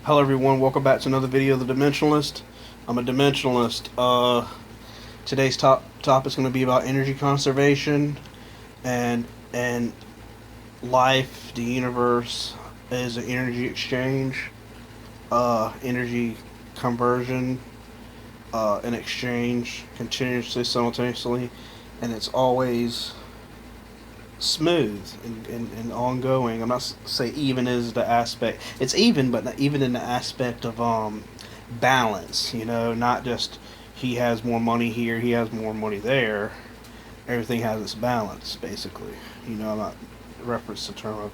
Hello everyone, welcome back to another video of The Dimensionalist. I'm a Dimensionalist. Today's topic is going to be about energy conservation and life. The universe is an energy exchange, energy conversion, and exchange continuously, simultaneously, and it's always smooth and ongoing. I'm not say even is the aspect. It's even, but not even in the aspect of balance. Not just he has more money here, he has more money there. Everything has its balance, basically. I'm not reference the term of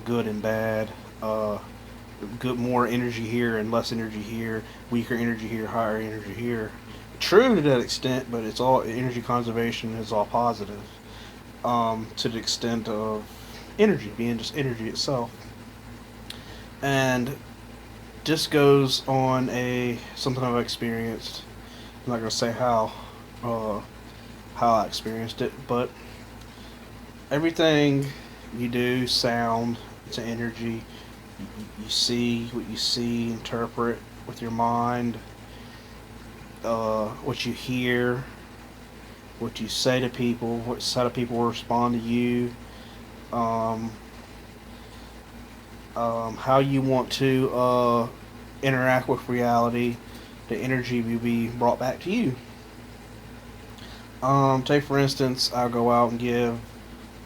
good and bad. Good, more energy here and less energy here. Weaker energy here, higher energy here. True to that extent, but it's all energy conservation is all positive. To the extent of energy being just energy itself, and just goes on something I've experienced. I'm not gonna say how I experienced it, but everything you do, sound, it's an energy. You see what you see, interpret with your mind. What you hear, what you say to people, how do people will respond to you, how you want to interact with reality, the energy will be brought back to you. Take for instance, I'll go out and give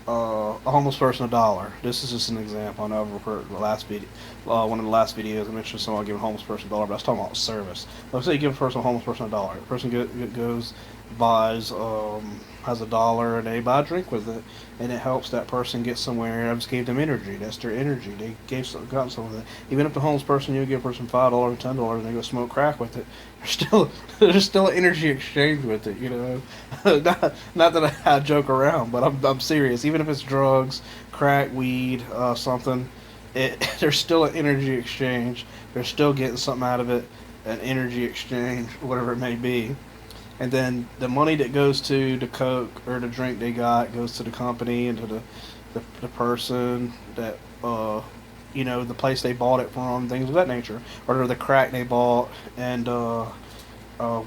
a homeless person $1. This is just an example. I know I've referred to the last video, one of the last videos I mentioned someone giving a homeless person $1, but I was talking about service. Let's say you give a homeless person $1. The person goes, buys, has $1, and they buy a drink with it, and it helps that person get somewhere. I just gave them energy. That's their energy. They gotten some of it. Even if the homeless person, you give a person $5 and $10, and they go smoke crack with it, there's still an energy exchange with it. Not that I joke around, but I'm serious. Even if it's drugs, crack, weed, something, there's still an energy exchange. They're still getting something out of it, an energy exchange, whatever it may be. And then the money that goes to the coke or the drink they got goes to the company and to the person that the place they bought it from, things of that nature, or the crack they bought and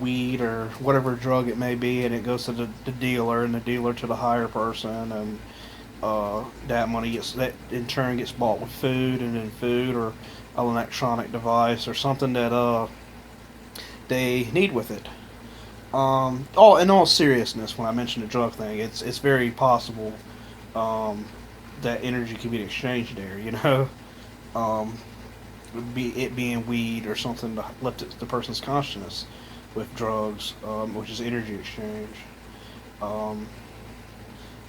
weed or whatever drug it may be, and it goes to the dealer, and the dealer to the higher person, and that money that in turn gets bought with food, and then food or an electronic device or something that they need with it. In all seriousness, when I mention the drug thing, it's very possible that energy can be exchanged there. It being weed or something to lift the person's consciousness with drugs, which is energy exchange. And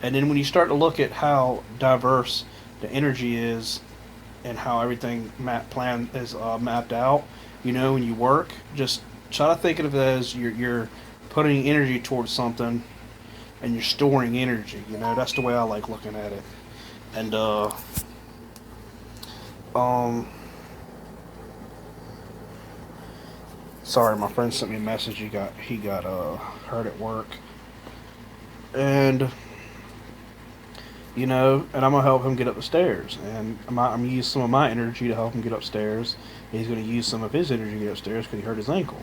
then when you start to look at how diverse the energy is and how everything is mapped out, when you work, just try to think of it as you're putting energy towards something and you're storing energy. That's the way I like looking at it. And sorry, my friend sent me a message. He got hurt at work, and and I'm gonna help him get up the stairs, and I'm gonna use some of my energy to help him get upstairs. He's gonna use some of his energy to get upstairs because he hurt his ankle.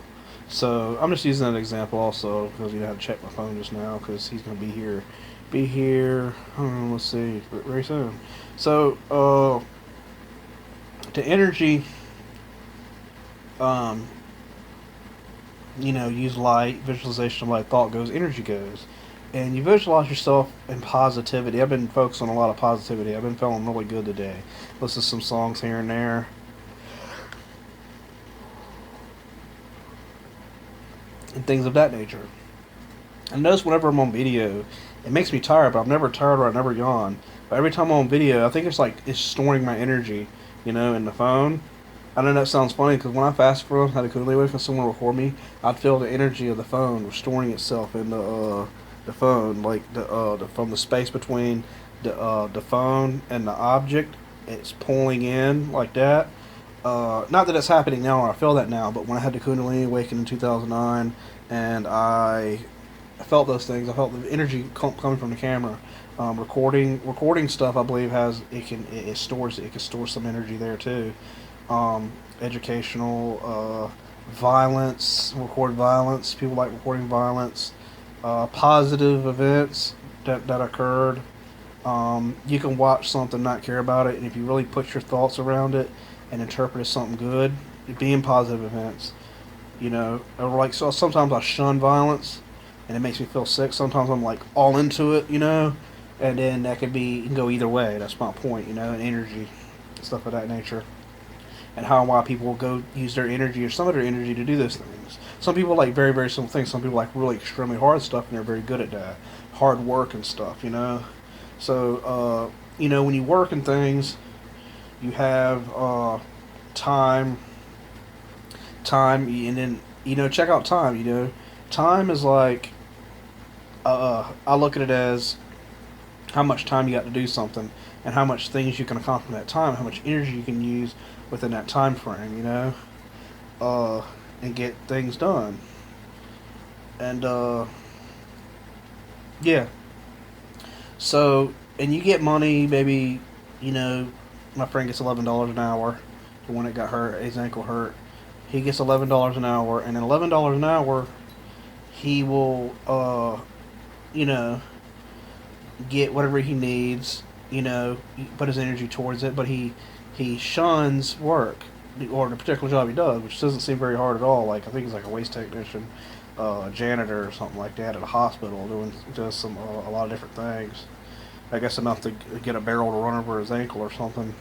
So I'm just using that example also because I had to check my phone just now because he's gonna be here. Let's see, very soon. So the energy, use light, visualization of light, thought goes, energy goes. And you visualize yourself in positivity. I've been focusing on a lot of positivity. I've been feeling really good today. Listen to some songs here and there. And things of that nature. And notice whenever I'm on video, it makes me tired, but I'm never tired or I never yawn. But every time I'm on video, I think it's storing my energy, in the phone. I know that sounds funny because when I fast forward, had a kundalini wave and someone record me, I'd feel the energy of the phone restoring itself in the phone, like from the space between the phone and the object, it's pulling in like that. Not that it's happening now or I feel that now, but when I had the Kundalini awaken in 2009 and I felt those things, I felt the energy coming from the camera. Recording stuff, I believe it can store some energy there too. educational, violence, record violence. People like recording violence, positive events that occurred. You can watch something, not care about it, and if you really put your thoughts around it and interpret it as something good, being positive events. Or like, so sometimes I shun violence, and it makes me feel sick. Sometimes I'm like all into it, and then that could be, it can go either way. That's my point, and energy, stuff of that nature, and how and why people will go use their energy or some of their energy to do those things. Some people like very, very simple things. Some people like really extremely hard stuff, and they're very good at that. Hard work and stuff. So, when you work in things, you have time, and then, check out time. Time is like, I look at it as how much time you got to do something, and how much things you can accomplish in that time, how much energy you can use within that time frame, and get things done. And yeah. So, and you get money, maybe, my friend gets $11 an hour. The one that got hurt, his ankle hurt, he gets $11 an hour, and then $11 an hour, he will, you know, get whatever he needs, put his energy towards it, but he shuns work, or the particular job he does, which doesn't seem very hard at all. Like, I think he's like a waste technician, a janitor or something like that at a hospital, doing just a lot of different things. I guess enough to get a barrel to run over his ankle or something,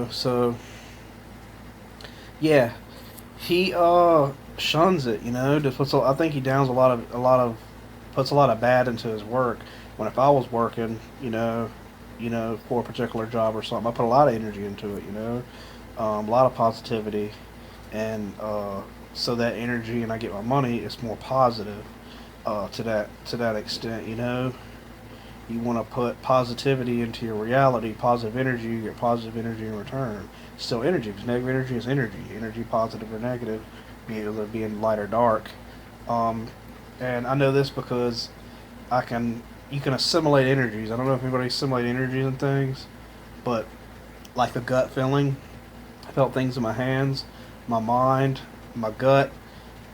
So yeah, he shuns it, Just I think he downs puts a lot of bad into his work. When if I was working, for a particular job or something, I put a lot of energy into it, a lot of positivity, and so that energy and I get my money is more positive to that extent, You want to put positivity into your reality, positive energy, you get positive energy in return. Still energy, because negative energy is energy positive or negative, either being light or dark. And I know this because you can assimilate energies. I don't know if anybody assimilates energies and things, but like the gut feeling, I felt things in my hands, my mind, my gut,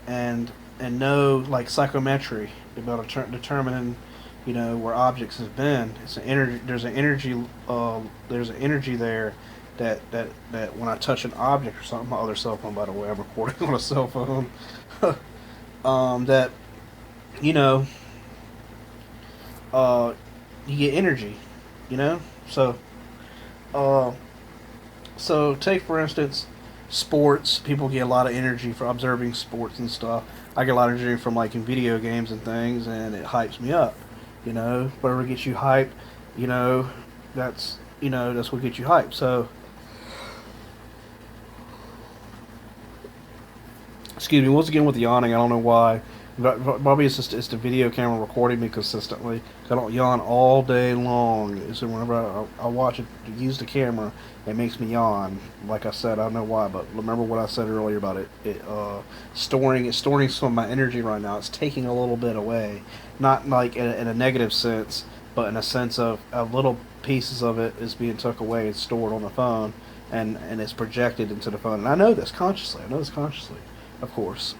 and know like psychometry about determining, where objects have been. It's an energy. There's an energy. There's an energy there that when I touch an object or something. My other cell phone, by the way, I'm recording on a cell phone. That you know, you get energy. So so take for instance sports. People get a lot of energy from observing sports and stuff. I get a lot of energy from like in video games and things, and it hypes me up. Whatever gets you hyped, that's what gets you hyped. So, excuse me, once again with the yawning, I don't know why. But probably it's the video camera recording me consistently. I don't yawn all day long. So whenever I watch it, use the camera, it makes me yawn. Like I said, I don't know why, but remember what I said earlier about it storing some of my energy right now. It's taking a little bit away, not like in a negative sense, but in a sense of little pieces of it is being took away and stored on the phone, and it's projected into the phone. And I know this consciously. Of course.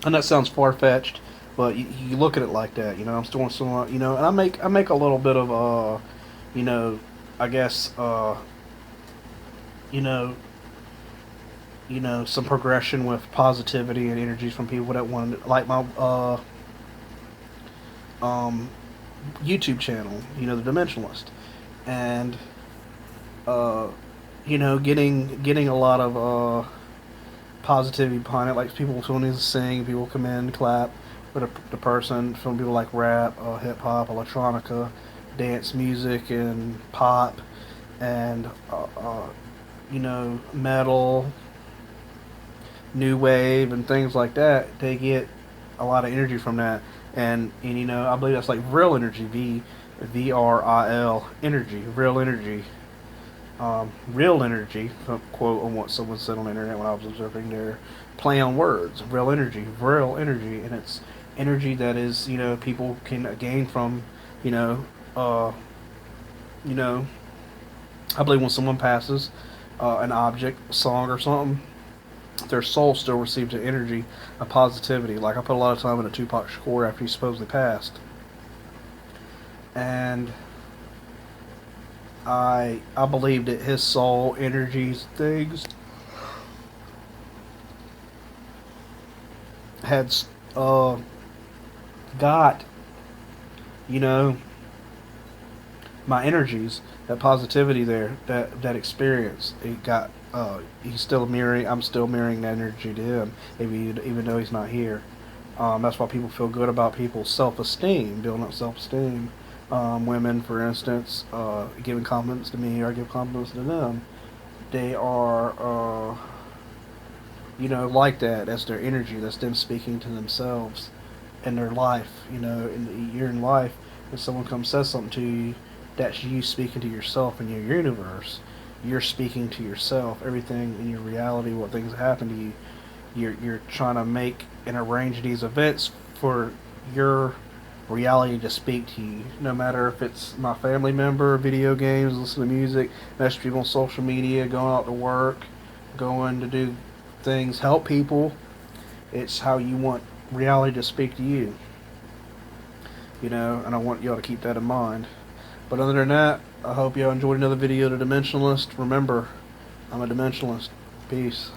And that sounds far fetched, but you look at it like that. I'm storing some, and I make a little bit of, I guess, some progression with positivity and energies from people that want to, like my YouTube channel, the Dimensionalist, and getting a lot of positivity behind it. Like people wanting to sing, people come in, clap for the person. From people like rap, hip hop, electronica, dance music, and pop, and metal, new wave, and things like that. They get a lot of energy from that, and I believe that's like real energy, VRIL energy, real energy. Real energy, quote on what someone said on the internet when I was observing their play on words. Real energy, and it's energy that is, people can gain from, I believe when someone passes, an object, a song, or something, their soul still receives an energy, a positivity. Like I put a lot of time into Tupac Shakur after he supposedly passed, and I believe that his soul energies things had uh, got, you know, my energies, that positivity there, that experience. It got. He's still mirroring. I'm still mirroring that energy to him, even though he's not here. That's why people feel good about people's self-esteem, building up self-esteem. Women, for instance, giving compliments to me, or I give compliments to them. They are, like that. That's their energy. That's them speaking to themselves in their life. You're in life, and someone comes says something to you, that's you speaking to yourself in your universe. You're speaking to yourself. Everything in your reality, what things happen to you, you're trying to make and arrange these events for your reality to speak to you. No matter if it's my family member, video games, listen to music, message people on social media, going out to work, going to do things, help people. It's how you want reality to speak to you. And I want y'all to keep that in mind. But other than that, I hope y'all enjoyed another video of The Dimensionalist. Remember, I'm a Dimensionalist. Peace.